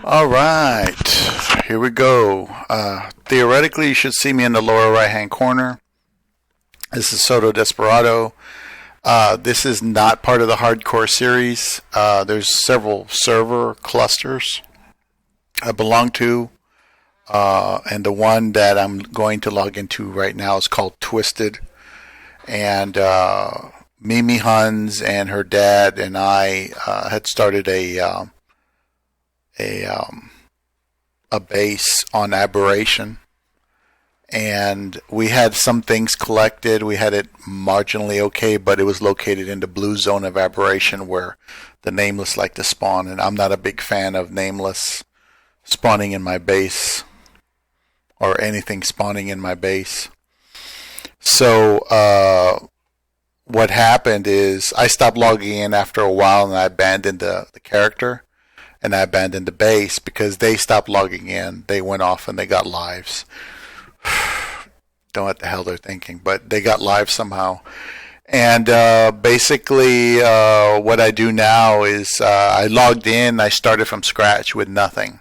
All right, here we go. Theoretically, you should see me in the lower right-hand corner. This is Soto Desperado. This is not part of the hardcore series. There's several server clusters I belong to, and the one that I'm going to log into right now is called Twisted. And Mimi Huns and her dad and I had started a base on Aberration, and we had some things collected. We had it marginally okay, but it was located in the blue zone of Aberration where the nameless like to spawn, and I'm not a big fan of nameless spawning in my base or anything spawning in my base. So what happened is I stopped logging in after a while, and I abandoned the character. And I abandoned the base because they stopped logging in. They went off and they got lives. Don't know what the hell they're thinking, but they got lives somehow. And basically what I do now is I logged in. I started from scratch with nothing.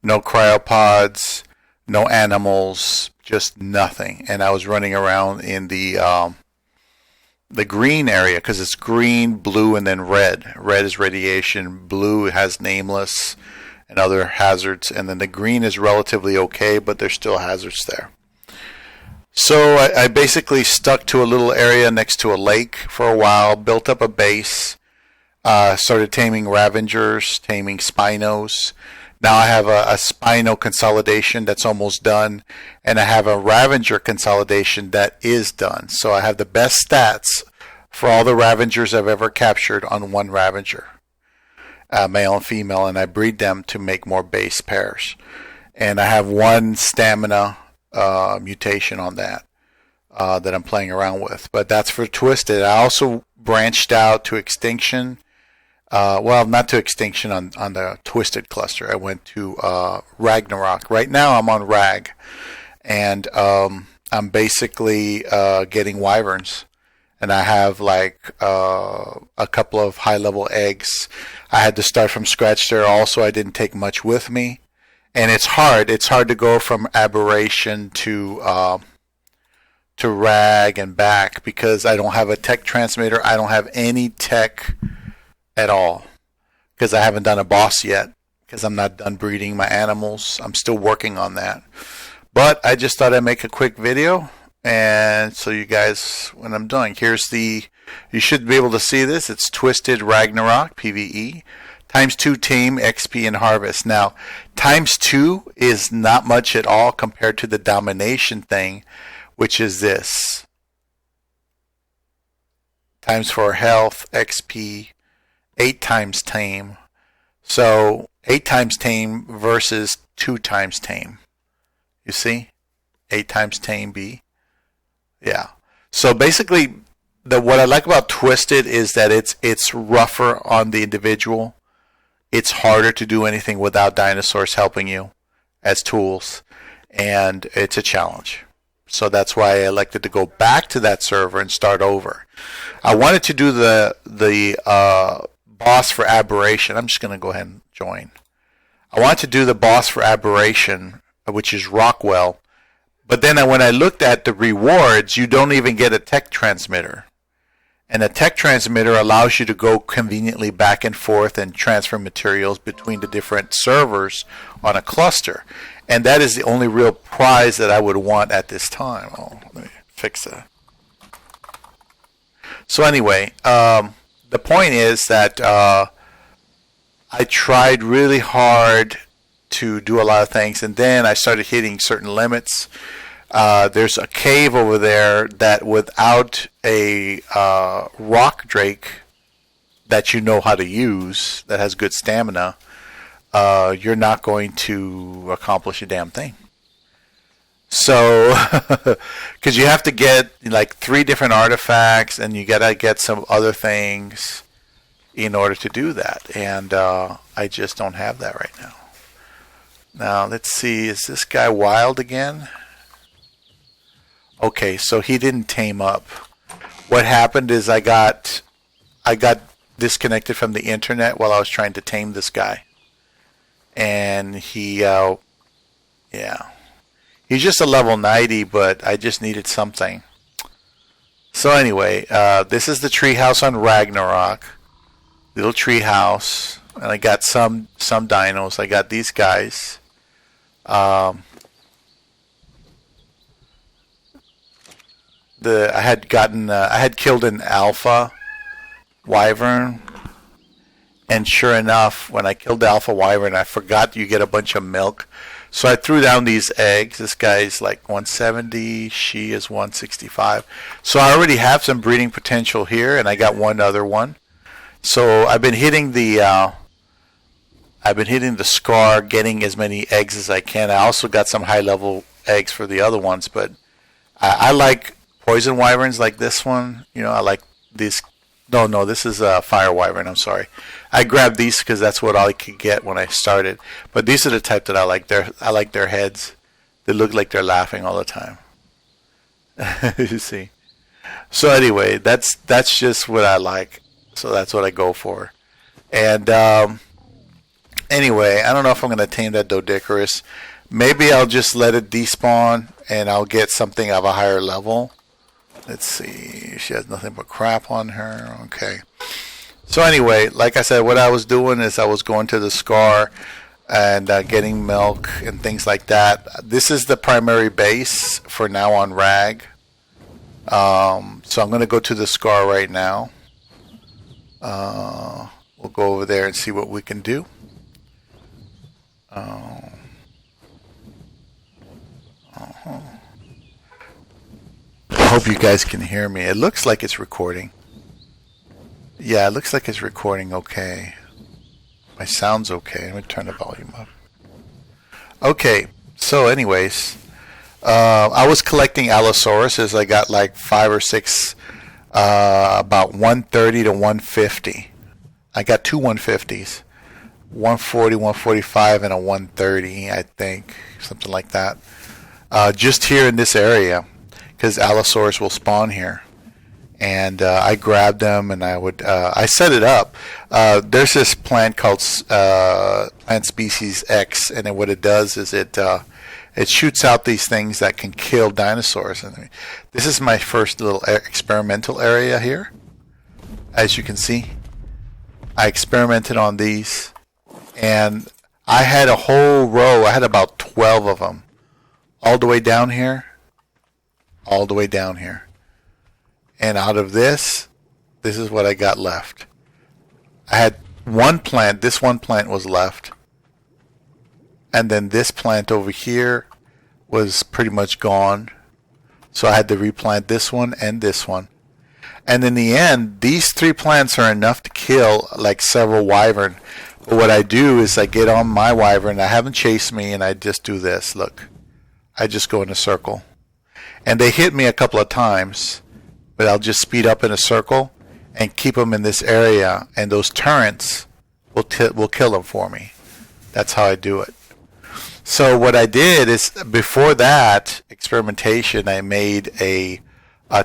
No cryopods, no animals, just nothing. And I was running around in the green area because it's green, blue, and then red. Red is radiation, blue has nameless and other hazards, and then the green is relatively okay, but there's still hazards there. So I basically stuck to a little area next to a lake for a while, built up a base, started taming Ravengers, taming Spinos. Now I have a Spino consolidation that's almost done, and I have a Ravenger consolidation that is done. So I have the best stats for all the Ravengers I've ever captured on one Ravenger, male and female, and I breed them to make more base pairs. And I have one stamina mutation on that that I'm playing around with. But that's for Twisted. I also branched out to Extinction. Well, not to Extinction on the Twisted cluster. I went to Ragnarok. Right now I'm on Rag, and I'm basically getting Wyverns. And I have like a couple of high-level eggs. I had to start from scratch there. Also, I didn't take much with me, and it's hard. It's hard to go from Aberration to Rag and back because I don't have a tech transmitter. I don't have any tech at all because I haven't done a boss yet because I'm not done breeding my animals. I'm still working on that. But I just thought I'd make a quick video. And so you guys, what I'm doing, you should be able to see this. It's Twisted Ragnarok, PvE, ×2 Tame, XP, and Harvest. Now, ×2 is not much at all compared to the Domination thing, which is this. ×4 Health, XP, 8 times Tame. So, 8 times Tame versus 2 times Tame. You see? 8 times Tame B. Yeah. So basically, what I like about Twisted is that it's rougher on the individual. It's harder to do anything without dinosaurs helping you as tools, and it's a challenge. So that's why I elected to go back to that server and start over. I wanted to do the boss for Aberration. I'm just going to go ahead and join. I wanted to do the boss for Aberration, which is Rockwell. But then when I looked at the rewards, you don't even get a tech transmitter. And a tech transmitter allows you to go conveniently back and forth and transfer materials between the different servers on a cluster. And that is the only real prize that I would want at this time. Oh, let me fix that. So anyway, the point is that I tried really hard to do a lot of things, and then I started hitting certain limits. There's a cave over there that without a rock drake that you know how to use, that has good stamina, you're not going to accomplish a damn thing. So, because you have to get like 3 different artifacts, and you gotta get some other things in order to do that, and I just don't have that right now. Now, let's see, is this guy wild again? Okay, so he didn't tame up. What happened is I got disconnected from the internet while I was trying to tame this guy. and yeah, he's just a level 90, but I just needed something. So anyway, this is the treehouse on Ragnarok, little treehouse, and I got some dinos. I got these guys. I had killed an alpha wyvern, and sure enough, when I killed the alpha wyvern, I forgot you get a bunch of milk. So I threw down these eggs. This guy's like 170. She is 165. So I already have some breeding potential here, and I got one other one. So I've been hitting the scar, getting as many eggs as I can. I also got some high level eggs for the other ones, but I like poison wyverns like this one. You know, I like these. No, this is a fire wyvern. I'm sorry. I grabbed these because that's what I could get when I started. But these are the type that I like. I like their heads. They look like they're laughing all the time. You see. So anyway, that's just what I like. So that's what I go for. And anyway, I don't know if I'm going to tame that Doedicurus. Maybe I'll just let it despawn and I'll get something of a higher level. Let's see. She has nothing but crap on her. Okay. So anyway, like I said, what I was doing is I was going to the scar and getting milk and things like that. This is the primary base for now on Rag. So I'm going to go to the scar right now. We'll go over there and see what we can do. I hope you guys can hear me. It looks like it's recording. Yeah, it looks like it's recording okay. My sound's okay. Let me turn the volume up. Okay, so anyways, I was collecting Allosauruses. I got like 5 or 6, about 130 to 150. I got 2 150s, 140, 145, and a 130, I think, something like that. Just here in this area, because Allosaurus will spawn here. And I grabbed them, and I set it up. There's this plant called plant species X, and what it does is it shoots out these things that can kill dinosaurs. And this is my first little experimental area here. As you can see, I experimented on these, and I had a whole row. I had about 12 of them, all the way down here, all the way down here. And out of this is what I got left. I had one plant. This one plant was left. And then this plant over here was pretty much gone. So I had to replant this one and this one. And in the end, these 3 plants are enough to kill like several wyvern. But what I do is I get on my wyvern. I have them chase me, and I just do this. Look. I just go in a circle. And they hit me a couple of times. But I'll just speed up in a circle and keep them in this area, and those turrets will kill them for me. That's how I do it. So what I did is, before that experimentation, I made a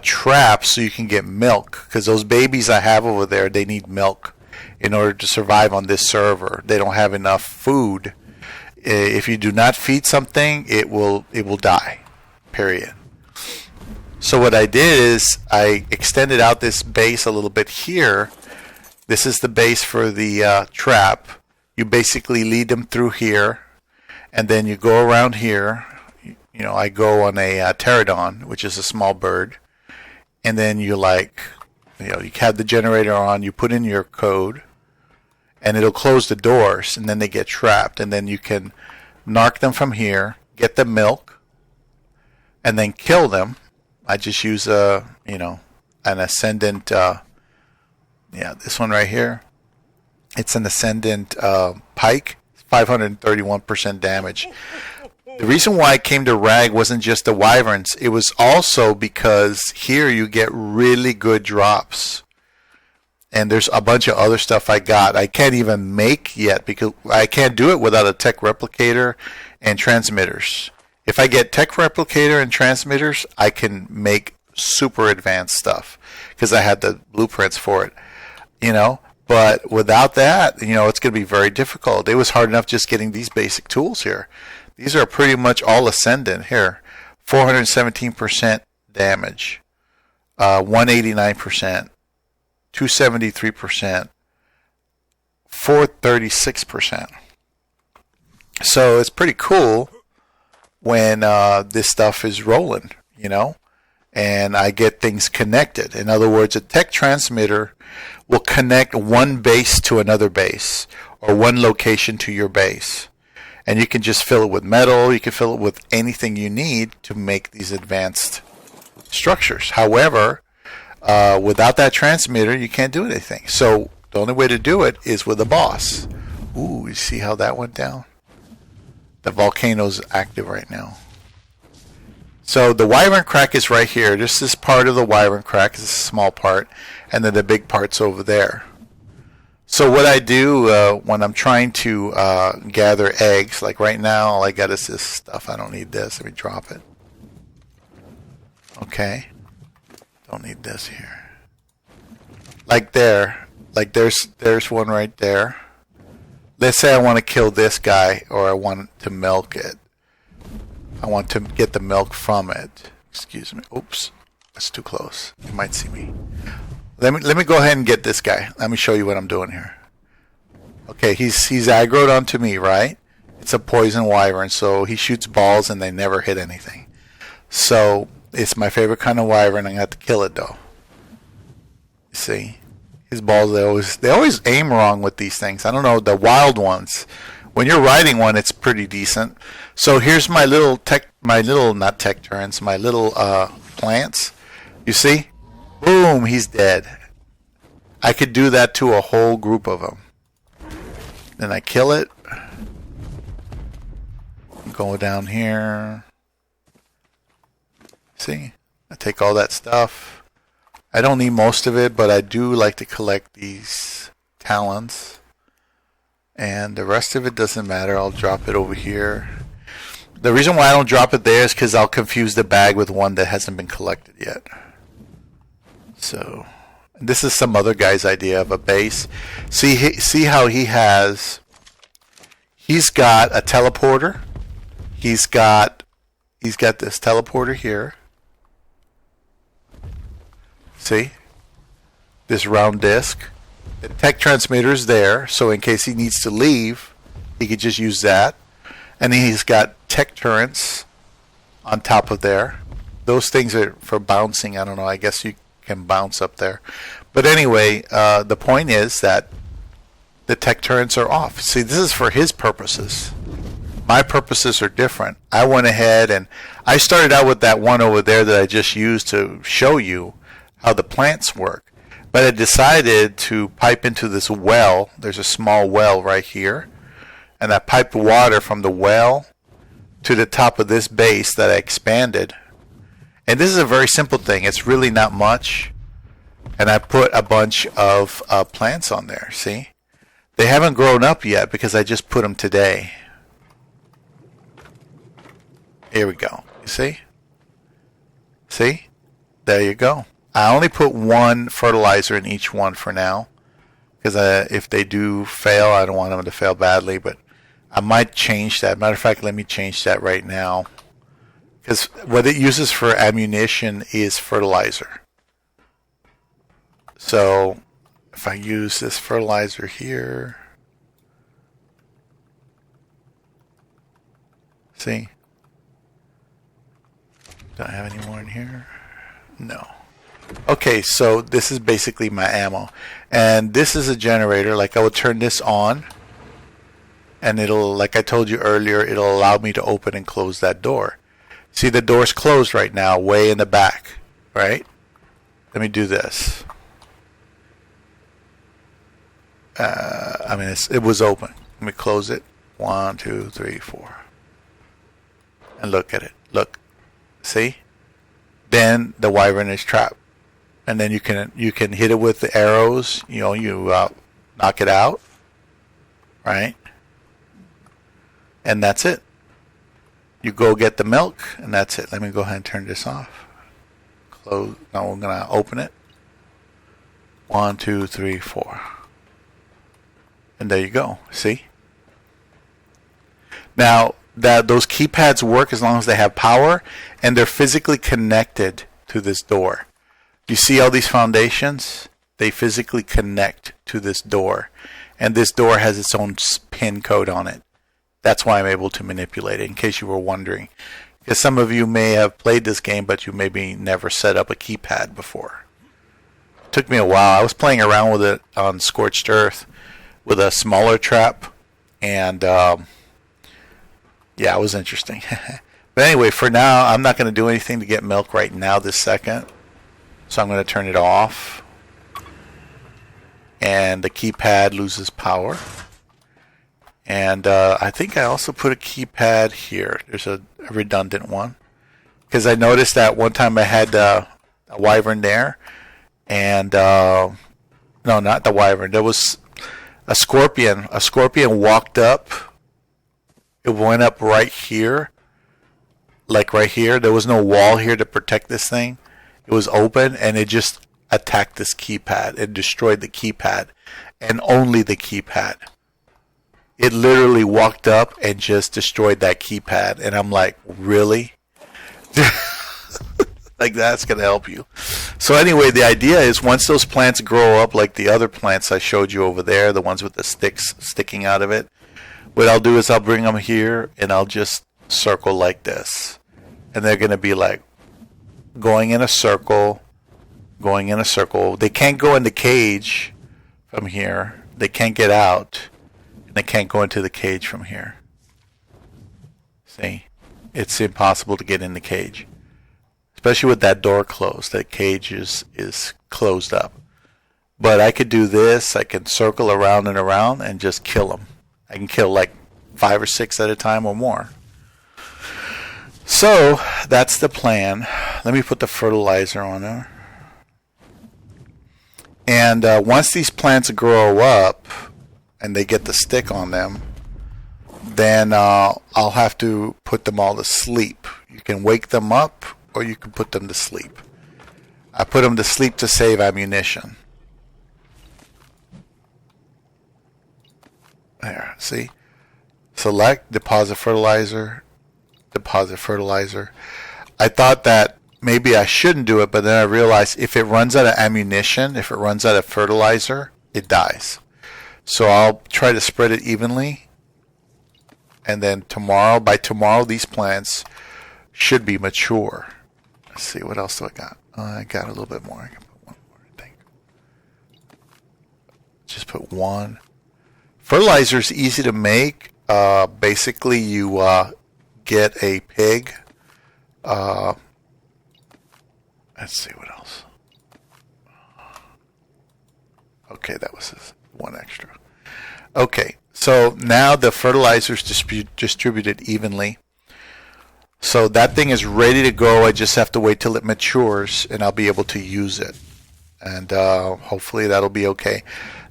trap so you can get milk, because those babies I have over there, they need milk in order to survive on this server. They don't have enough food. If you do not feed something, it will die. Period. So what I did is I extended out this base a little bit here. This is the base for the trap. You basically lead them through here, and then you go around here. You know, I go on a pterodon, which is a small bird, and then you you have the generator on. You put in your code, and it'll close the doors, and then they get trapped, and then you can narc them from here, get the milk, and then kill them. I just use an ascendant, this one right here. It's an ascendant pike, 531% damage. The reason why I came to Rag wasn't just the wyverns. It was also because here you get really good drops. And there's a bunch of other stuff I got. I can't even make yet because I can't do it without a tech replicator and transmitters. If I get tech replicator and transmitters, I can make super advanced stuff because I had the blueprints for it, But without that, you know, it's going to be very difficult. It was hard enough just getting these basic tools here. These are pretty much all ascendant here. 417% damage, 189%, 273%, 436%. So it's pretty cool when this stuff is rolling, you know, and I get things connected. In other words, a tech transmitter will connect one base to another base or one location to your base. And you can just fill it with metal. You can fill it with anything you need to make these advanced structures. However, without that transmitter, you can't do anything. So the only way to do it is with a boss. Ooh, you see how that went down? The volcano's active right now. So the Wyvern crack is right here. This is part of the Wyvern crack. It's a small part. And then the big part's over there. So what I do when I'm trying to gather eggs, like right now, all I got is this stuff. I don't need this. Let me drop it. Okay. Don't need this here. Like there. Like there's one right there. Let's say I want to kill this guy, or I want to milk it. I want to get the milk from it. Excuse me. Oops. That's too close. You might see me. Let me go ahead and get this guy. Let me show you what I'm doing here. Okay, he's aggroed onto me, right? It's a poison wyvern, so he shoots balls and they never hit anything. So it's my favorite kind of wyvern. I'm gonna have to kill it though. You see, his balls they always aim wrong with these things. I don't know, the wild ones. When you're riding one, it's pretty decent. So here's my little not tech turns, my little plants. You see? Boom, he's dead. I could do that to a whole group of them. Then I kill it. Go down here. See? I take all that stuff. I don't need most of it, but I do like to collect these talons. And the rest of it doesn't matter. I'll drop it over here. The reason why I don't drop it there is because I'll confuse the bag with one that hasn't been collected yet. So, this is some other guy's idea of a base. See how he's got a teleporter. He's got this teleporter here. See? This round disc. The tech transmitter's there, so in case he needs to leave, he could just use that. And then he's got tech turrets on top of there. Those things are for bouncing. I don't know. I guess you can bounce up there. But anyway, the point is that the tech turrets are off. See, this is for his purposes. My purposes are different. I went ahead and I started out with that one over there that I just used to show you how the plants work. But I decided to pipe into this well. There's a small well right here. And I piped water from the well to the top of this base that I expanded. And this is a very simple thing. It's really not much. And I put a bunch of plants on there. See? They haven't grown up yet because I just put them today. Here we go. You see? See? There you go. I only put one fertilizer in each one for now. Because if they do fail, I don't want them to fail badly. But I might change that. Matter of fact, let me change that right now. Because what it uses for ammunition is fertilizer. So if I use this fertilizer here, see? Do I have any more in here? No. Okay, so this is basically my ammo. And this is a generator. Like I would turn this on. And it'll, like I told you earlier, it'll allow me to open and close that door. See, the door's closed right now, way in the back, right? Let me do this. It was open. Let me close it. 1, 2, 3, 4. And look at it. Look. See? Then the wyvern is trapped. And then you can hit it with the arrows. You know, you knock it out. Right? And that's it. You go get the milk, and that's it. Let me go ahead and turn this off. Close. Now we're going to open it. 1, 2, 3, 4. And there you go. See? Now, those keypads work as long as they have power and they're physically connected to this door. You see all these foundations? They physically connect to this door. And this door has its own pin code on it. That's why I'm able to manipulate it, in case you were wondering. Because some of you may have played this game, but you maybe never set up a keypad before. It took me a while. I was playing around with it on Scorched Earth with a smaller trap. And yeah, it was interesting. But anyway, for now, I'm not going to do anything to get milk right now this second. So I'm going to turn it off. And the keypad loses power. And I think I also put a keypad here. There's a redundant one. Because I noticed that one time I had a wyvern there. And, no, not the wyvern. There was a scorpion. A scorpion walked up. It went up right here. Like right here. There was no wall here to protect this thing. It was open and it just attacked this keypad. It destroyed the keypad. And only the keypad. It literally walked up and just destroyed that keypad. And I'm like, really? Like, that's going to help you. So anyway, the idea is once those plants grow up like the other plants I showed you over there, the ones with the sticks sticking out of it, what I'll do is I'll bring them here and I'll just circle like this. And they're going to be like going in a circle, going in a circle. They can't go in the cage from here. They can't get out. And they can't go into the cage from here. See? It's impossible to get in the cage. Especially with that door closed. That cage is closed up. But I could do this. I can circle around and around and just kill them. I can kill like 5 or 6 at a time or more. So, that's the plan. Let me put the fertilizer on there. And once these plants grow up, and they get the stick on them, then I'll have to put them all to sleep. You can wake them up, or you can put them to sleep. I put them to sleep to save ammunition. There, see? Select, deposit fertilizer, deposit fertilizer. I thought that maybe I shouldn't do it, but then I realized if it runs out of ammunition, if it runs out of fertilizer, it dies. So I'll try to spread it evenly. And then by tomorrow, these plants should be mature. Let's see, what else do I got? I got a little bit more. I can put one more, I think. Just put one. Fertilizer is easy to make. Basically, you get a pig. Let's see, what else? Okay, that was one extra. Okay, so now the fertilizer is distributed evenly. So that thing is ready to go. I just have to wait till it matures and I'll be able to use it. And hopefully that'll be okay.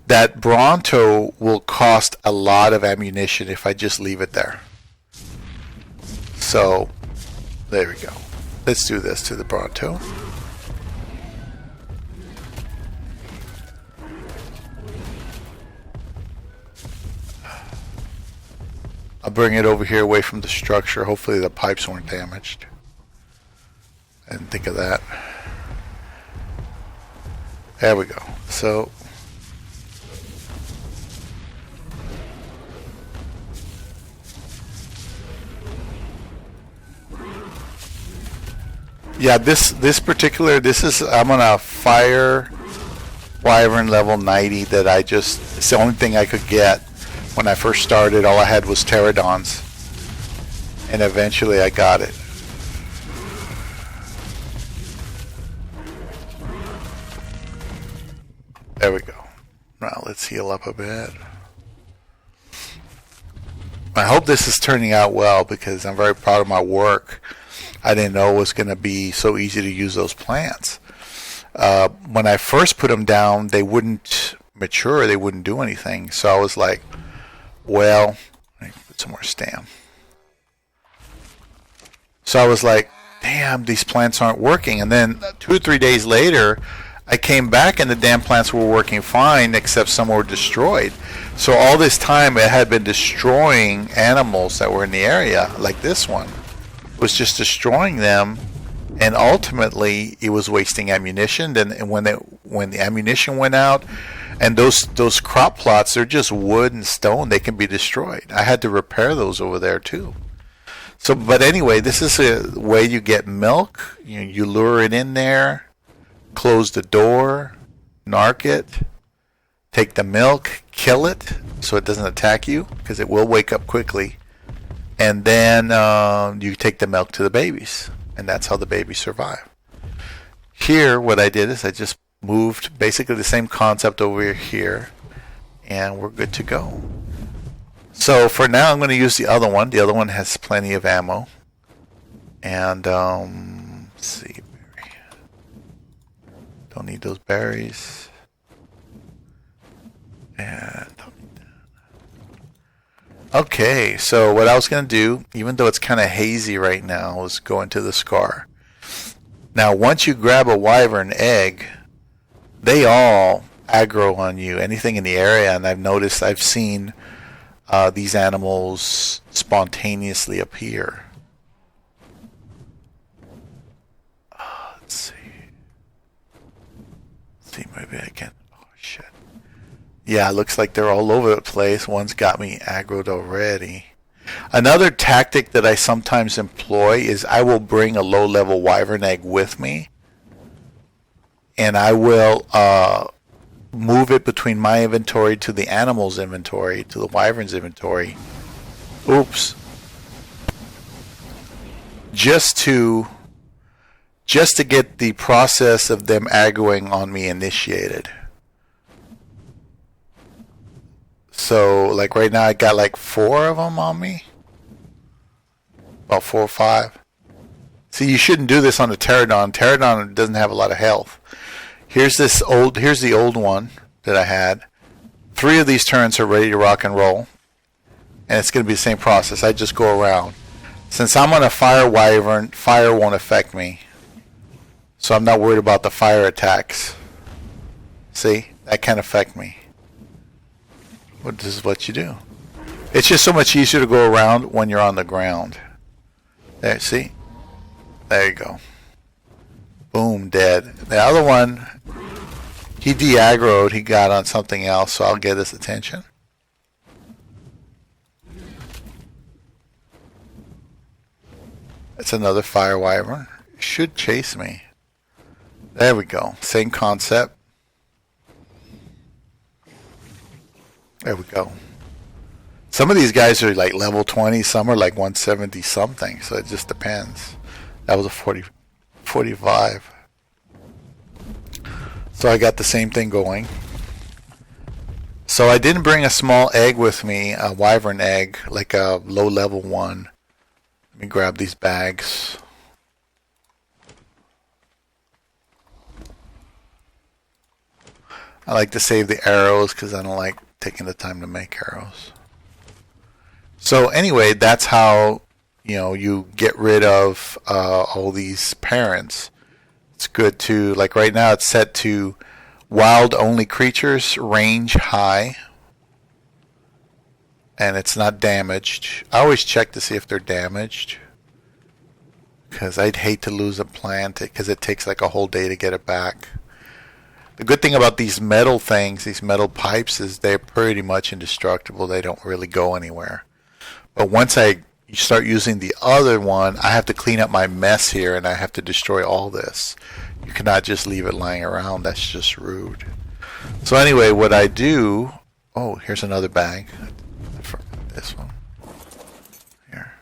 That Bronto will cost a lot of ammunition if I just leave it there. So, there we go. Let's do this to the Bronto. I'll bring it over here away from the structure. Hopefully the pipes weren't damaged. I didn't think of that. There we go. So, yeah, this particular, I'm on a fire wyvern level 90 that it's the only thing I could get. When I first started, all I had was pterodons. And eventually I got it. There we go. Now let's heal up a bit. I hope this is turning out well because I'm very proud of my work. I didn't know it was going to be so easy to use those plants. When I first put them down, they wouldn't mature. They wouldn't do anything. So I was like, well, let me put some more stam. So I was like, damn, these plants aren't working. And then 2 or 3 days later, I came back and the damn plants were working fine, except some were destroyed. So all this time it had been destroying animals that were in the area, like this one. It was just destroying them, and ultimately it was wasting ammunition. And when the ammunition went out, and those crop plots, they're just wood and stone, they can be destroyed. I had to repair those over there too. So, but anyway, this is a way you get milk. You lure it in there, close the door, narc it, take the milk, kill it so it doesn't attack you, because it will wake up quickly, and then you take the milk to the babies, and that's how the babies survive. Here, what I did is I just moved basically the same concept over here, and we're good to go. So for now, I'm going to use the other one. The other one has plenty of ammo, and let's see. Don't need those berries. And don't need that. Okay, so what I was going to do, even though it's kind of hazy right now, is go into the scar. Now, once you grab a wyvern egg, they all aggro on you, anything in the area, and I've seen these animals spontaneously appear. Let's see. Maybe I can. Oh shit. Yeah, it looks like they're all over the place. One's got me aggroed already. Another tactic that I sometimes employ is I will bring a low-level wyvern egg with me, and I will move it between my inventory to the animal's inventory, to the wyvern's inventory. Oops. Just to get the process of them aggroing on me initiated. So, like right now, I got like 4 of them on me. About 4 or 5. See, you shouldn't do this on the pterodon. Pterodon doesn't have a lot of health. Here's the old one that I had. 3 of these turns are ready to rock and roll. And it's going to be the same process. I just go around. Since I'm on a fire wyvern, fire won't affect me. So I'm not worried about the fire attacks. See? That can't affect me. Well, this is what you do. It's just so much easier to go around when you're on the ground. There, see? There you go. Boom, dead. The other one, he de-aggroed. He got on something else, so I'll get his attention. It's another fire wyvern. It should chase me. There we go. Same concept. There we go. Some of these guys are like level 20. Some are like 170 something. So it just depends. That was a 45. So I got the same thing going. So I didn't bring a small egg with me, a wyvern egg, like a low level one. Let me grab these bags. I like to save the arrows because I don't like taking the time to make arrows. So anyway, that's how you get rid of all these parents. It's good to, like right now it's set to wild only creatures, range high, and it's not damaged. I always check to see if they're damaged, because I'd hate to lose a plant because it takes like a whole day to get it back. The good thing about these metal things, these metal pipes, is they're pretty much indestructible. They don't really go anywhere. But once you start using the other one, I have to clean up my mess here, and I have to destroy all this. You cannot just leave it lying around. That's just rude. So anyway, what I do... Oh, here's another bag. For this one. Here.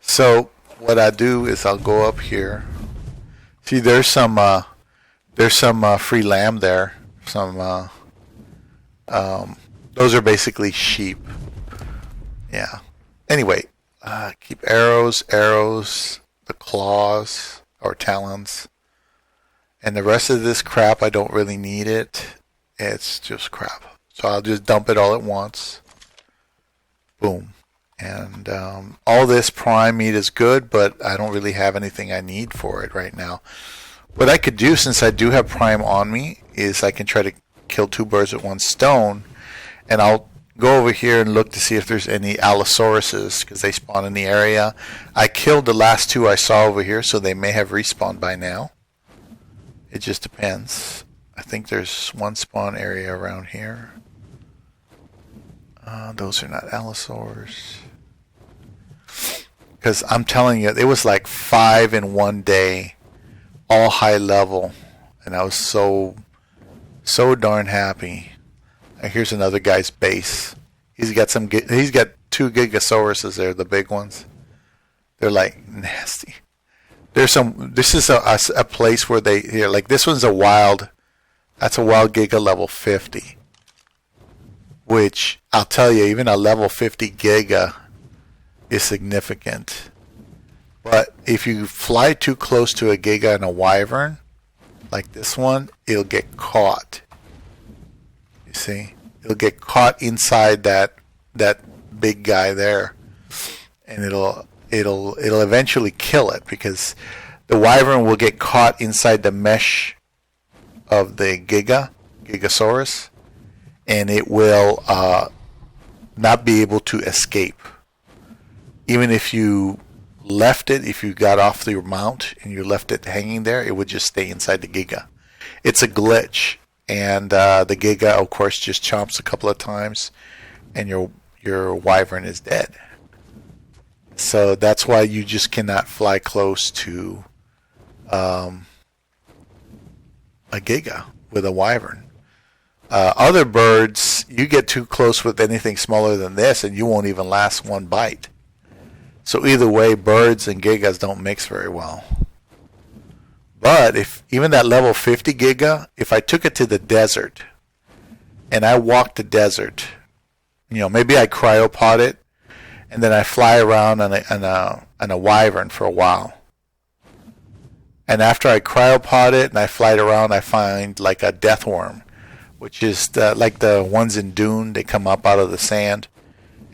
So what I do is I'll go up here. See, there's some free lamb there. Those are basically sheep. Yeah. Anyway, keep arrows, the claws or talons, and the rest of this crap, I don't really need it. It's just crap. So I'll just dump it all at once. Boom. And all this prime meat is good, but I don't really have anything I need for it right now. What I could do, since I do have prime on me, is I can try to kill 2 birds with 1 stone, and I'll go over here and look to see if there's any Allosauruses, because they spawn in the area. I killed the last 2 I saw over here, so they may have respawned by now. It just depends. I think there's 1 spawn area around here. Those are not Allosaurs. Because I'm telling you, it was like 5 in 1 day, all high level, and I was so darn happy. Here's another guy's base. He's got 2 Gigasauruses there, the big ones. They're like nasty. This is a place where like this one's that's a wild Giga level 50. Which, I'll tell you, even a level 50 Giga is significant. But if you fly too close to a Giga and a Wyvern, like this one, it'll get caught. You see? It'll get caught inside that big guy there. And it'll eventually kill it, because the Wyvern will get caught inside the mesh of the Gigasaurus, and it will not be able to escape. Even if you got off your mount and you left it hanging there, it would just stay inside the Giga. It's a glitch, and the Giga, of course, just chomps a couple of times, and your Wyvern is dead. So that's why you just cannot fly close to a Giga with a Wyvern. Other birds, you get too close with anything smaller than this, and you won't even last 1 bite. So either way, birds and Gigas don't mix very well. But if even that level 50 Giga, if I took it to the desert, and I walked the desert, maybe I cryopod it, and then I fly around on a Wyvern for a while. And after I cryopod it and I fly it around, I find like a death worm, which is like the ones in Dune. They come up out of the sand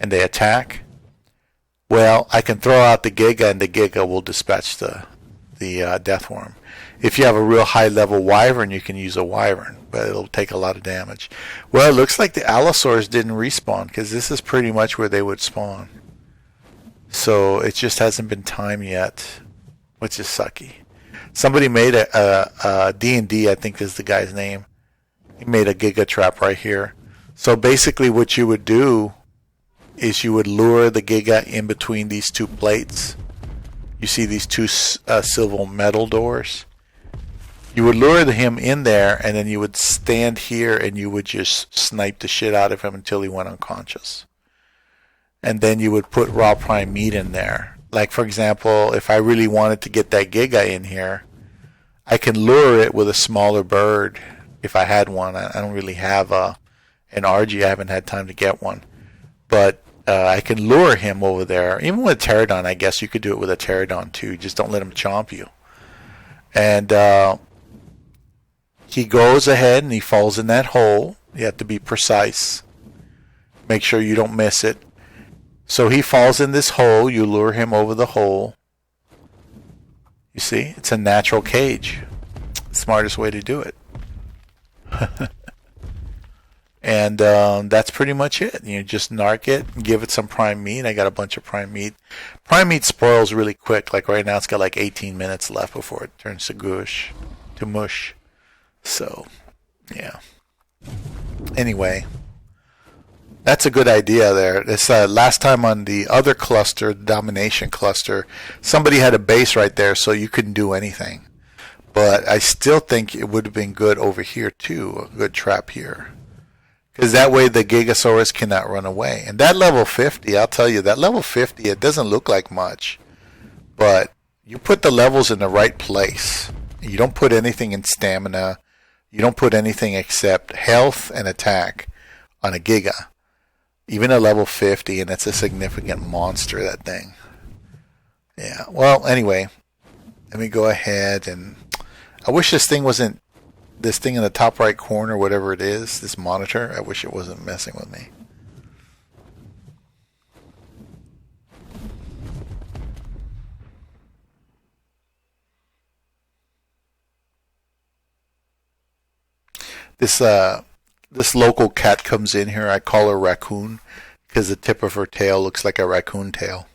and they attack. Well, I can throw out the Giga, and the Giga will dispatch the death worm. If you have a real high level Wyvern, you can use a Wyvern, but it'll take a lot of damage. Well, it looks like the Allosaurs didn't respawn, because this is pretty much where they would spawn. So it just hasn't been time yet, which is sucky. Somebody made a D&D, I think is the guy's name. He made a Giga Trap right here. So basically what you would do is you would lure the Giga in between these 2 plates. You see these 2 silver metal doors? You would lure him in there, and then you would stand here and you would just snipe the shit out of him until he went unconscious. And then you would put raw prime meat in there. Like, for example, if I really wanted to get that Giga in here, I can lure it with a smaller bird if I had one. I don't really have an RG. I haven't had time to get one. But I can lure him over there. Even with a pterodon, I guess you could do it with a pterodon too. Just don't let him chomp you. And he goes ahead and he falls in that hole. You have to be precise. Make sure you don't miss it. So he falls in this hole. You lure him over the hole. You see, it's a natural cage. Smartest way to do it. And that's pretty much it. You just narc it and give it some prime meat. I got a bunch of prime meat. Prime meat spoils really quick. Like right now, it's got like 18 minutes left before it turns to mush. So, yeah. Anyway, that's a good idea there. This last time on the other cluster, the domination cluster, somebody had a base right there, so you couldn't do anything. But I still think it would have been good over here too. A good trap here. Because that way the Gigasaurus cannot run away. And that level 50, I'll tell you, that level 50, it doesn't look like much. But you put the levels in the right place. You don't put anything in stamina. You don't put anything except health and attack on a Giga. Even a level 50, and it's a significant monster, that thing. Yeah, well, anyway, let me go ahead and... I wish this thing wasn't... This thing in the top right corner, whatever it is, this monitor, I wish it wasn't messing with me. This local cat comes in here. I call her Raccoon because the tip of her tail looks like a raccoon tail.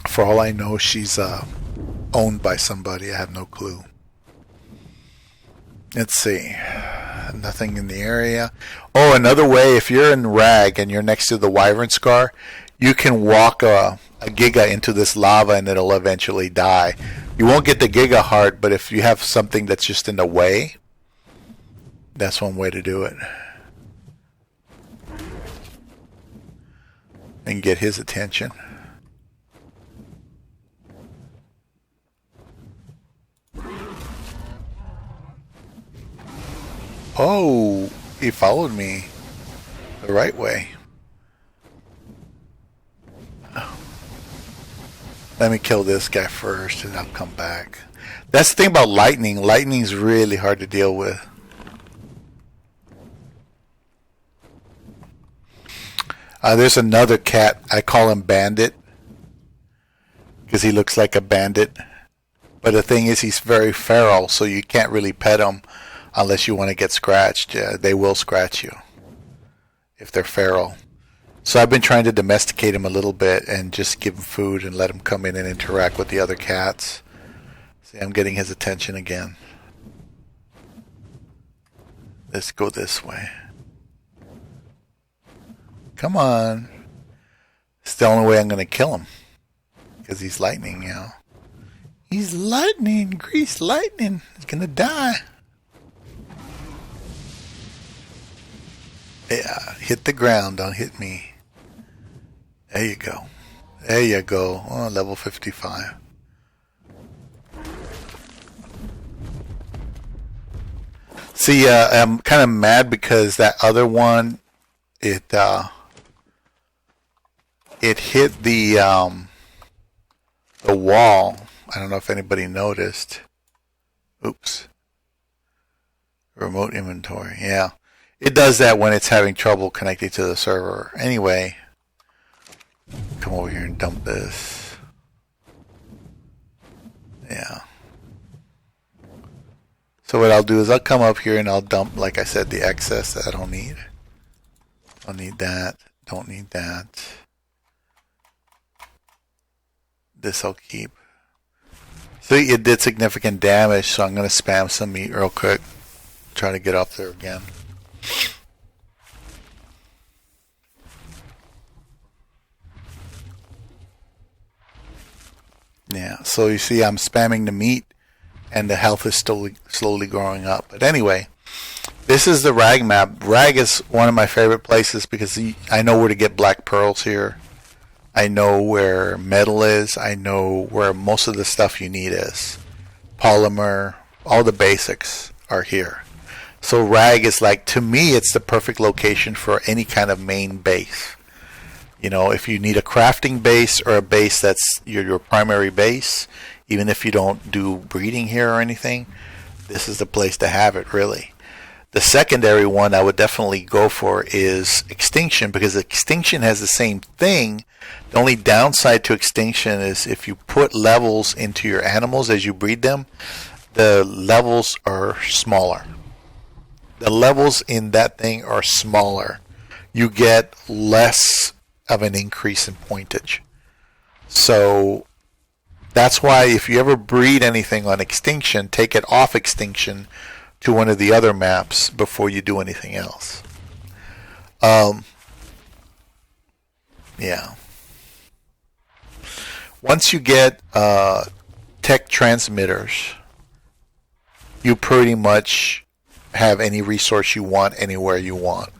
For all I know, she's owned by somebody. I have no clue. Let's see. Nothing in the area. Oh, another way, if you're in Rag and you're next to the Wyvern Scar, you can walk a Giga into this lava and it'll eventually die. You won't get the Giga heart, but if you have something that's just in the way, that's one way to do it. And get his attention. Oh, he followed me the right way. Let me kill this guy first and I'll come back. That's the thing about lightning. Lightning's really hard to deal with. There's another cat. I call him Bandit because he looks like a bandit. But the thing is, he's very feral, so you can't really pet him unless you want to get scratched. They will scratch you if they're feral. So I've been trying to domesticate him a little bit and just give him food and let him come in and interact with the other cats. See, I'm getting his attention again. Let's go this way. Come on. It's the only way I'm going to kill him. Because he's lightning, you know. He's lightning. Grease lightning. He's going to die. Yeah, hit the ground. Don't hit me. There you go. There you go. Oh, level 55. See, I'm kind of mad because that other one, it hit the wall. I don't know if anybody noticed. Oops. Remote inventory. Yeah. It does that when it's having trouble connecting to the server. Anyway, come over here and dump this. Yeah. So what I'll do is I'll come up here and I'll dump, like I said, the excess that I don't need. Don't need that. Don't need that. This I'll keep. See, it did significant damage, so I'm going to spam some meat real quick. Try to get up there again. Yeah, so you see I'm spamming the meat and the health is slowly growing up. But anyway, this is the Rag map. Rag is one of my favorite places because I know where to get black pearls here. I know where metal is. I know where most of the stuff you need is. Polymer, all the basics are here. So Rag is like, to me, it's the perfect location for any kind of main base. You know, if you need a crafting base or a base that's your primary base, even if you don't do breeding here or anything, this is the place to have it, really. The secondary one I would definitely go for is Extinction, because Extinction has the same thing. The only downside to Extinction is if you put levels into your animals as you breed them, the levels are smaller. The levels in that thing are smaller. You get less of an increase in pointage. So that's why if you ever breed anything on Extinction, take it off Extinction to one of the other maps before you do anything else. Yeah. Once you get tech transmitters, you pretty much have any resource you want anywhere you want,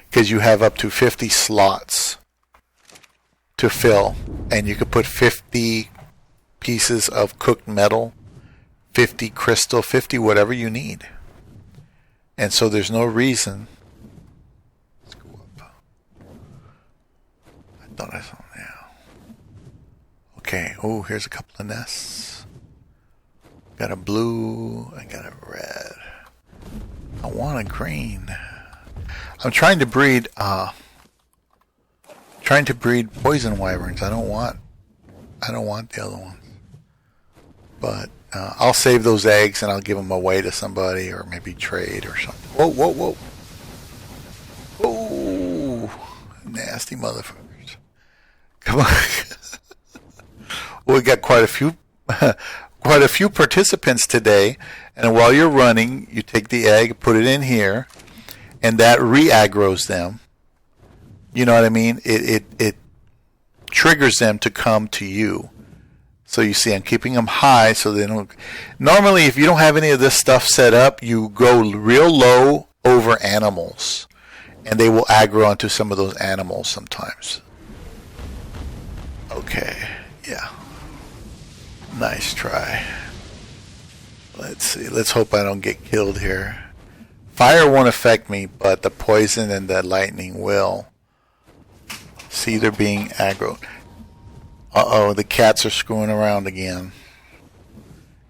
because you have up to 50 slots to fill, and you could put 50 pieces of cooked metal, 50 crystal, 50 whatever you need. And so there's no reason. Let's go up. I thought I saw now. Okay, oh, here's a couple of nests. Got a blue, I got a red. I want a green. I'm trying to breed poison wyverns. I don't want the other ones. But I'll save those eggs and I'll give them away to somebody or maybe trade or something. Whoa, whoa, whoa. Oh, nasty motherfuckers. Come on. Well, we got quite a few participants today. And while you're running, you take the egg, put it in here, and that re-aggroes them. You know what I mean? It triggers them to come to you. So you see, I'm keeping them high so they don't. Normally, if you don't have any of this stuff set up, you go real low over animals, and they will aggro onto some of those animals sometimes. Okay, yeah. Nice try. Let's see. Let's hope I don't get killed here. Fire won't affect me, but the poison and the lightning will. See, they're being aggroed. Uh-oh, the cats are screwing around again.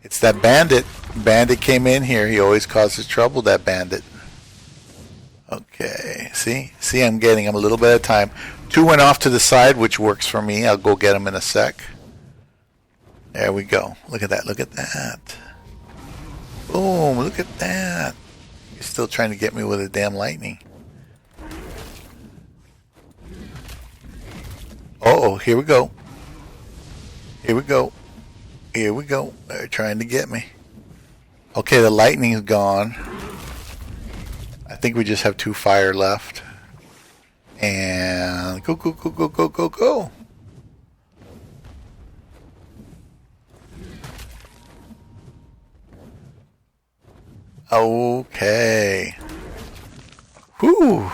It's that bandit. Bandit came in here. He always causes trouble, that bandit. Okay, see? See, I'm getting them a little bit at a time. 2 went off to the side, which works for me. I'll go get them in a sec. There we go. Look at that. Look at that. Boom, look at that. You're still trying to get me with a damn lightning. Uh-oh, here we go. Here we go. Here we go. They're trying to get me. Okay, the lightning's gone. I think we just have 2 fire left. And go, go, go, go, go, go, go. Okay. Whew.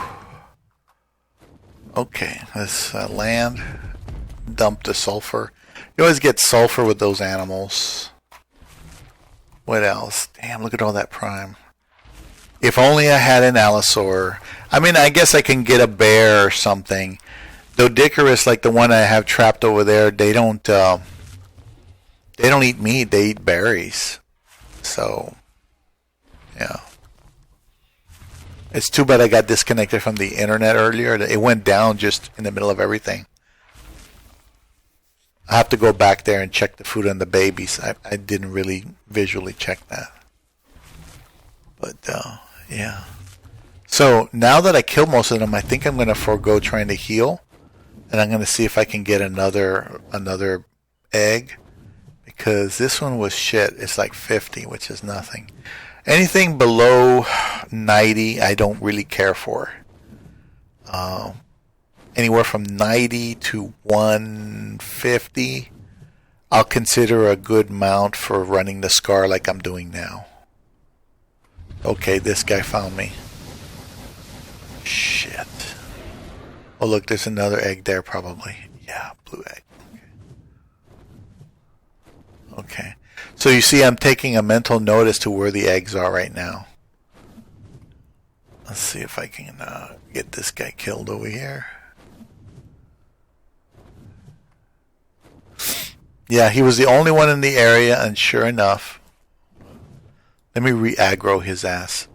Okay, let's land. Dump the sulfur. You always get sulfur with those animals. What else? Damn, look at all that prime. If only I had an allosaur. I mean, I guess I can get a bear or something. Dodicarus, like the one I have trapped over there, they don't eat meat. They eat berries. So, yeah. It's too bad I got disconnected from the internet earlier. It went down just in the middle of everything. I have to go back there and check the food on the babies. I didn't really visually check that. But, yeah. So, now that I killed most of them, I think I'm going to forego trying to heal. And I'm going to see if I can get another egg. Because this one was shit. It's like 50, which is nothing. Anything below 90, I don't really care for. Anywhere from 90 to 150, I'll consider a good mount for running the scar like I'm doing now. Okay, this guy found me. Shit. Oh, look, there's another egg there probably. Yeah, blue egg. Okay. So you see I'm taking a mental note as to where the eggs are right now. Let's see if I can get this guy killed over here. Yeah, he was the only one in the area, and sure enough, let me re-aggro his ass.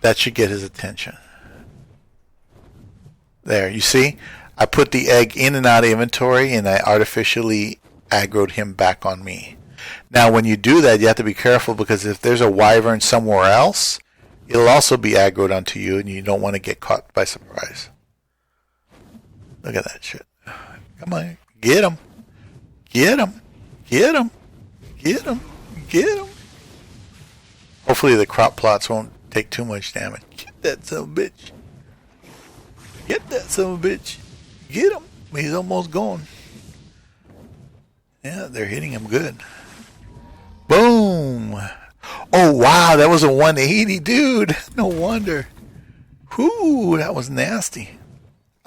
That should get his attention. There, you see? I put the egg in and out of inventory, and I artificially aggroed him back on me. Now, when you do that, you have to be careful, because if there's a wyvern somewhere else, it'll also be aggroed onto you, and you don't want to get caught by surprise. Look at that shit. Come on, get him. Get him. Get him. Get him. Get him. Hopefully the crop plots won't take too much damage. Get that son of a bitch. Get that son of a bitch. Get him. He's almost gone. Yeah, they're hitting him good. Boom. Oh, wow, that was a 180, dude. No wonder. Whew, that was nasty.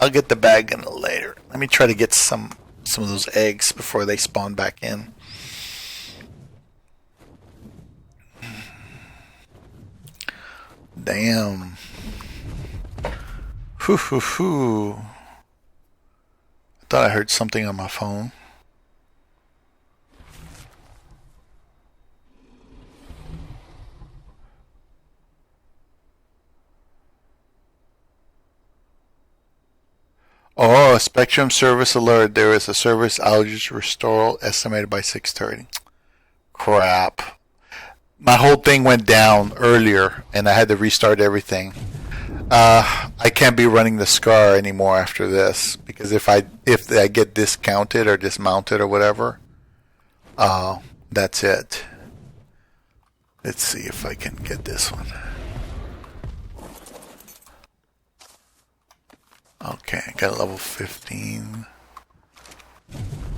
I'll get the bag in later. Let me try to get some of those eggs before they spawn back in. Damn. Whew, whew, whew. I thought I heard something on my phone. Oh, Spectrum service alert. There is a service outage restore estimated by 6:30. Crap. My whole thing went down earlier, and I had to restart everything. I can't be running the Scar anymore after this, because if I get discounted or dismounted or whatever, that's it. Let's see if I can get this one. Okay, I got a level 15.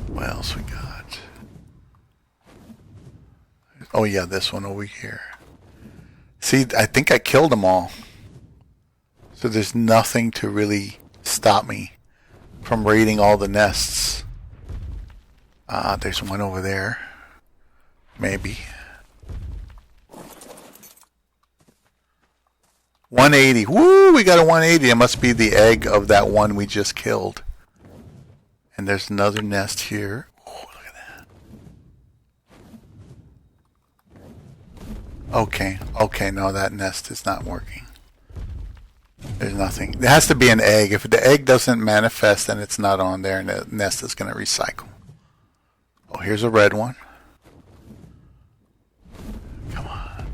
What else we got? Oh yeah, this one over here. See, I think I killed them all. So there's nothing to really stop me from raiding all the nests. There's one over there. Maybe. 180. Woo! We got a 180. It must be the egg of that one we just killed. And there's another nest here. Oh, look at that. Okay, no, that nest is not working. There's nothing. There has to be an egg. If the egg doesn't manifest, then it's not on there, and the nest is going to recycle. Oh, here's a red one. Come on.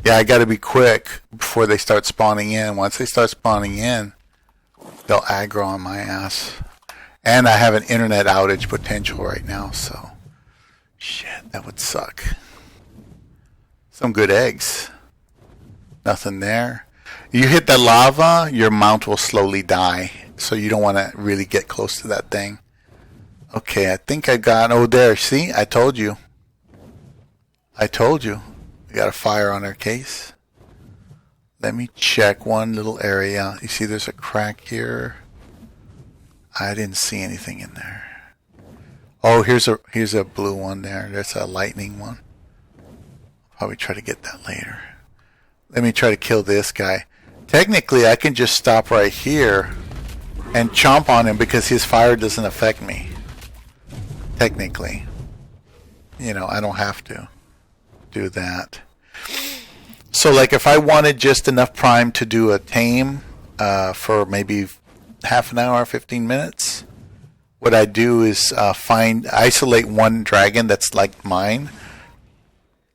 Yeah, I got to be quick before they start spawning in. Once they start spawning in, they'll aggro on my ass. And I have an internet outage potential right now, so shit, that would suck. Some good eggs. Nothing there. You hit the lava, your mount will slowly die, so you don't want to really get close to that thing. Okay, I think I got... Oh, there. See? I told you. We got a fire on our case. Let me check one little area. You see there's a crack here. I didn't see anything in there. Oh, here's a blue one there. There's a lightning one. Probably try to get that later. Let me try to kill this guy. Technically, I can just stop right here and chomp on him because his fire doesn't affect me. Technically. You know, I don't have to do that. So, like, if I wanted just enough prime to do a tame for maybe half an hour, 15 minutes, what I do is isolate one dragon that's like mine,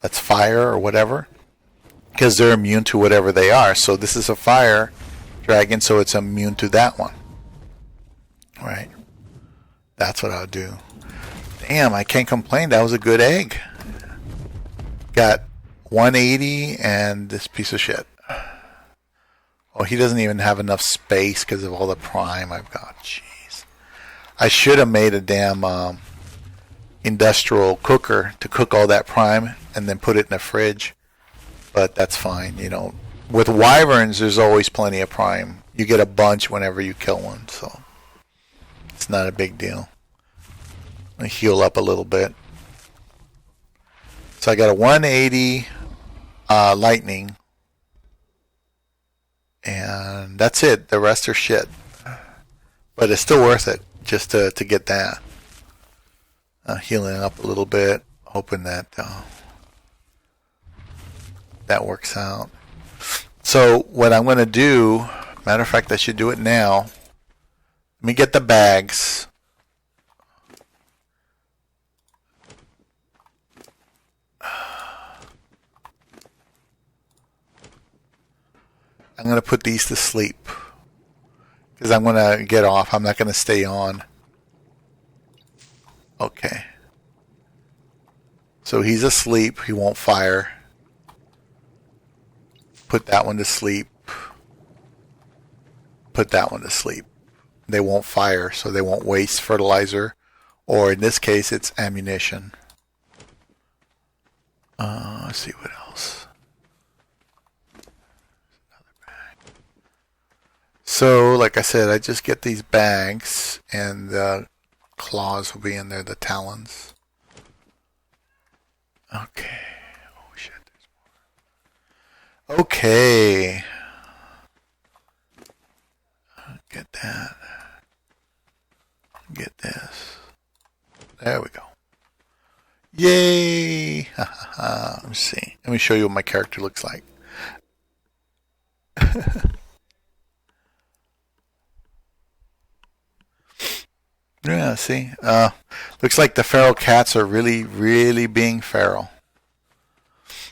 that's fire or whatever, because they're immune to whatever they are. So this is a fire dragon, so it's immune to that one. Right? That's what I'll do. Damn, I can't complain. That was a good egg. Got 180 and this piece of shit. Oh, he doesn't even have enough space because of all the prime I've got. Jeez. I should have made a damn industrial cooker to cook all that prime and then put it in the fridge. But that's fine, you know. With wyverns, there's always plenty of prime. You get a bunch whenever you kill one, so it's not a big deal. Let me heal up a little bit. So I got a 180 lightning. And that's it. The rest are shit. But it's still worth it just to get that. Healing up a little bit. Hoping that that works out. So what I'm going to do, matter of fact, I should do it now. Let me get the bags. I'm going to put these to sleep because I'm going to get off. I'm not going to stay on. Okay. So he's asleep. He won't fire. Put that one to sleep. Put that one to sleep. They won't fire, so they won't waste fertilizer. Or in this case, it's ammunition. Let's see what else. So, like I said, I just get these bags, and the claws will be in there, the talons. Okay. Oh, shit. There's more. Okay. Get that. Get this. There we go. Yay! Let me see. Let me show you what my character looks like. Yeah, see? Looks like the feral cats are really, really being feral.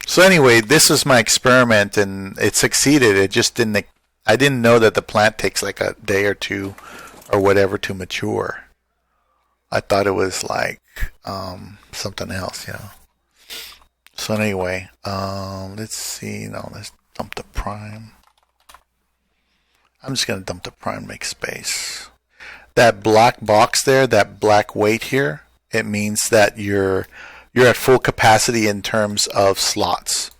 So anyway, this was my experiment, and it succeeded. It just didn't. I didn't know that the plant takes like a day or two, or whatever, to mature. I thought it was like something else, you know. So anyway, let's see. No, let's dump the prime. I'm just gonna dump the prime, make space. That black box there, that black weight here, it means that you're at full capacity in terms of slots.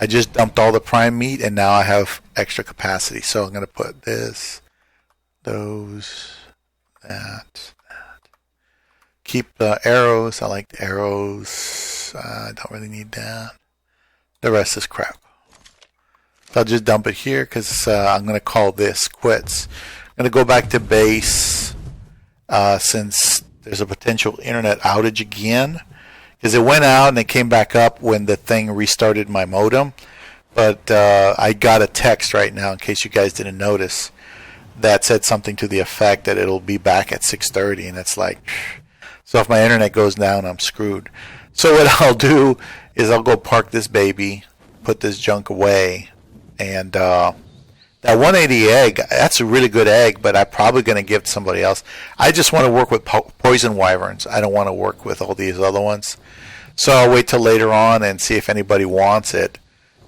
I just dumped all the prime meat, and now I have extra capacity. So I'm going to put this, those, that. Keep the arrows. I like the arrows. I don't really need that. The rest is crap. So I'll just dump it here because I'm going to call this quits. I'm going to go back to base since there's a potential internet outage again, because it went out and it came back up when the thing restarted my modem. But I got a text right now, in case you guys didn't notice, that said something to the effect that it'll be back at 6:30, and it's like, so if my internet goes down, I'm screwed. So what I'll do is I'll go park this baby, put this junk away, and that 180 egg, that's a really good egg, but I'm probably going to give it to somebody else. I just want to work with poison wyverns. I don't want to work with all these other ones. So I'll wait till later on and see if anybody wants it,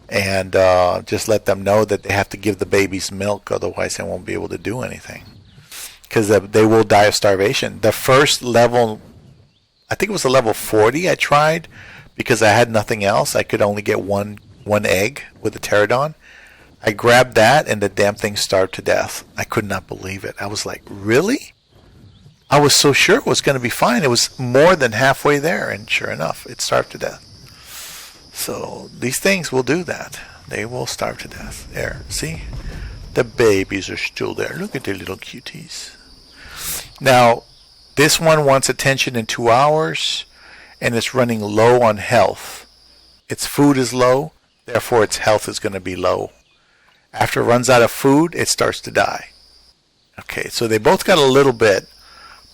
and just let them know that they have to give the babies milk, otherwise they won't be able to do anything, because they will die of starvation. The first level, I think it was a level 40 I tried, because I had nothing else. I could only get one egg with a pterodon. I grabbed that, and the damn thing starved to death. I could not believe it. I was like, really? I was so sure it was going to be fine. It was more than halfway there, and sure enough, it starved to death. So these things will do that. They will starve to death. There, see? The babies are still there. Look at their little cuties. Now, this one wants attention in 2 hours, and it's running low on health. Its food is low, therefore its health is going to be low. After it runs out of food, it starts to die. Okay, so they both got a little bit,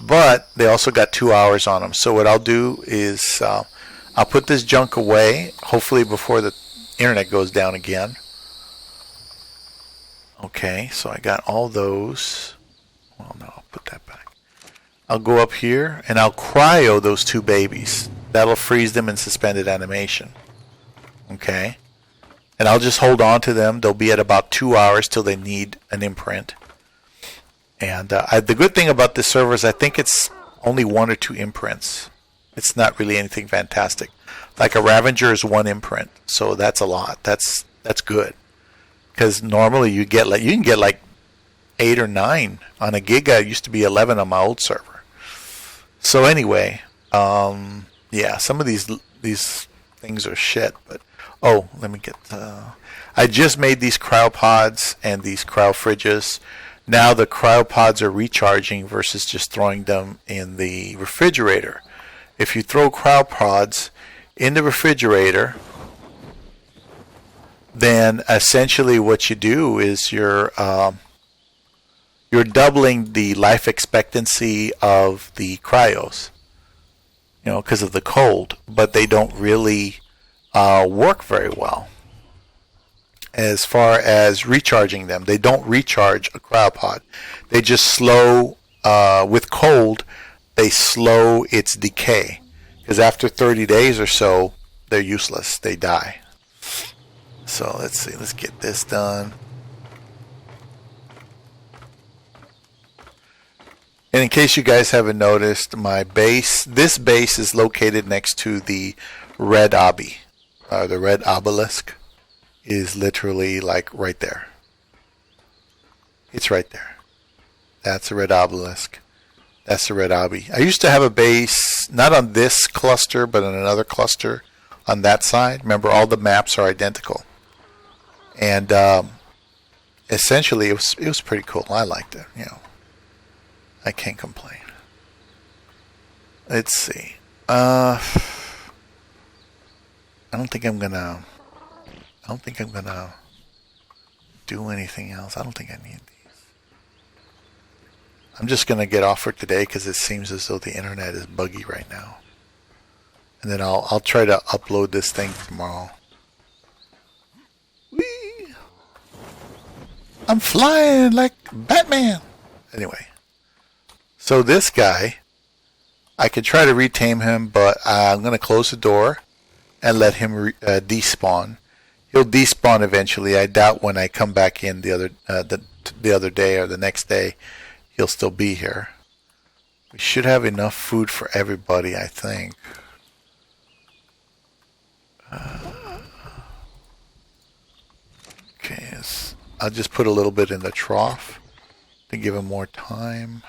but they also got 2 hours on them. So what I'll do is I'll put this junk away, hopefully before the internet goes down again. Okay, so I got all those. Well, no, I'll put that back. I'll go up here, and I'll cryo those two babies. That'll freeze them in suspended animation. Okay? And I'll just hold on to them. They'll be at about 2 hours till they need an imprint. And the good thing about this server is I think it's only 1 or 2 imprints. It's not really anything fantastic. Like a Ravager is 1 imprint, so that's a lot. That's good. Because normally you can get like 8 or 9 on a Giga. It used to be 11 on my old server. So anyway, yeah, some of these things are shit, but oh, let me get I just made these cryopods and these cryofridges. Now the cryopods are recharging versus just throwing them in the refrigerator. If you throw cryopods in the refrigerator, then essentially what you do is you're doubling the life expectancy of the cryos, because of the cold, but they don't really work very well as far as recharging them. They don't recharge a cryopod. They just slow, with cold, they slow its decay. Because after 30 days or so, they're useless. They die. So let's see. Let's get this done. And in case you guys haven't noticed, this base is located next to the red obby. The red obelisk is literally like right there. It's right there. That's the red obelisk. That's the red obby. I used to have a base, not on this cluster, but on another cluster on that side. Remember, all the maps are identical. And essentially, it was pretty cool. I liked it. I can't complain. Let's see. I don't think I'm gonna do anything else. I don't think I need these. I'm just going to get off for today because it seems as though the internet is buggy right now. And then I'll try to upload this thing tomorrow. Whee! I'm flying like Batman. Anyway. So this guy, I could try to retame him, but I'm going to close the door and let him despawn. He'll despawn eventually. I doubt when I come back in the other day or the next day, he'll still be here. We should have enough food for everybody, I think. Okay, I'll just put a little bit in the trough to give him more time.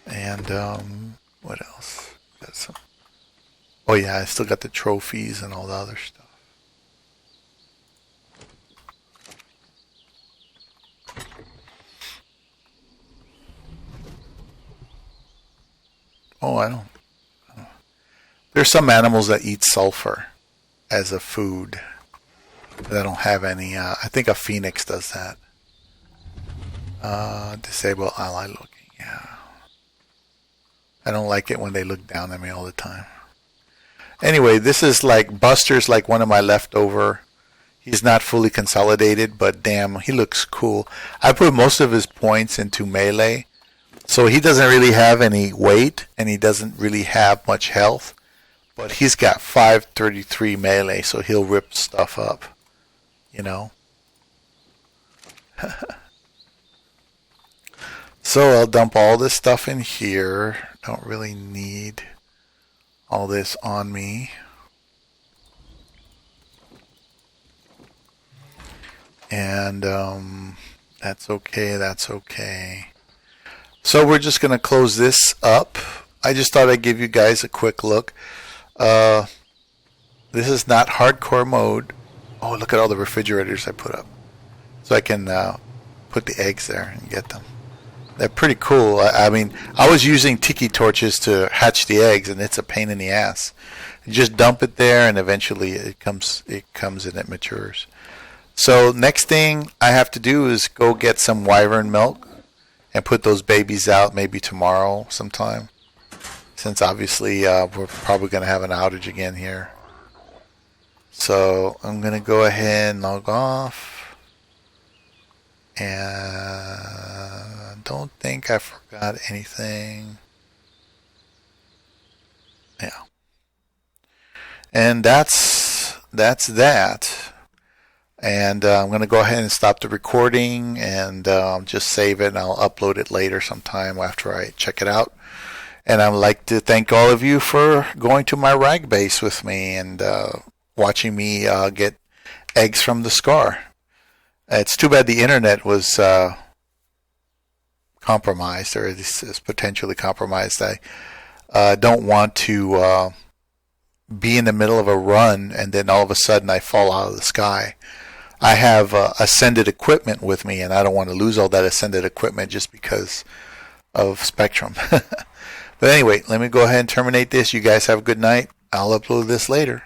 And what else? Got some. Oh yeah, I still got the trophies and all the other stuff. Oh, I don't. There's some animals that eat sulfur as a food, but I don't have any. I think a phoenix does that. Disable ally looking. Yeah. I don't like it when they look down at me all the time. Anyway, this is like Buster's, like one of my leftover. He's not fully consolidated, but damn, he looks cool. I put most of his points into melee, so he doesn't really have any weight, and he doesn't really have much health. But he's got 533 melee, so he'll rip stuff up, you know. So I'll dump all this stuff in here. Don't really need all this on me. And that's okay, that's okay. So we're just going to close this up. I just thought I'd give you guys a quick look. This is not hardcore mode. Oh, look at all the refrigerators I put up. So I can put the eggs there and get them. They're pretty cool. I mean, I was using tiki torches to hatch the eggs, and it's a pain in the ass. You just dump it there, and eventually it comes and it matures. So next thing I have to do is go get some wyvern milk and put those babies out maybe tomorrow sometime. Since obviously we're probably going to have an outage again here. So I'm going to go ahead and log off. And don't think I forgot anything. Yeah. And that's that. And I'm going to go ahead and stop the recording and just save it, and I'll upload it later sometime after I check it out. And I'd like to thank all of you for going to my rag base with me and watching me get eggs from the scar. It's too bad the internet was compromised, or is potentially compromised. I don't want to be in the middle of a run and then all of a sudden I fall out of the sky. I have ascended equipment with me, and I don't want to lose all that ascended equipment just because of Spectrum. But anyway, let me go ahead and terminate this. You guys have a good night. I'll upload this later.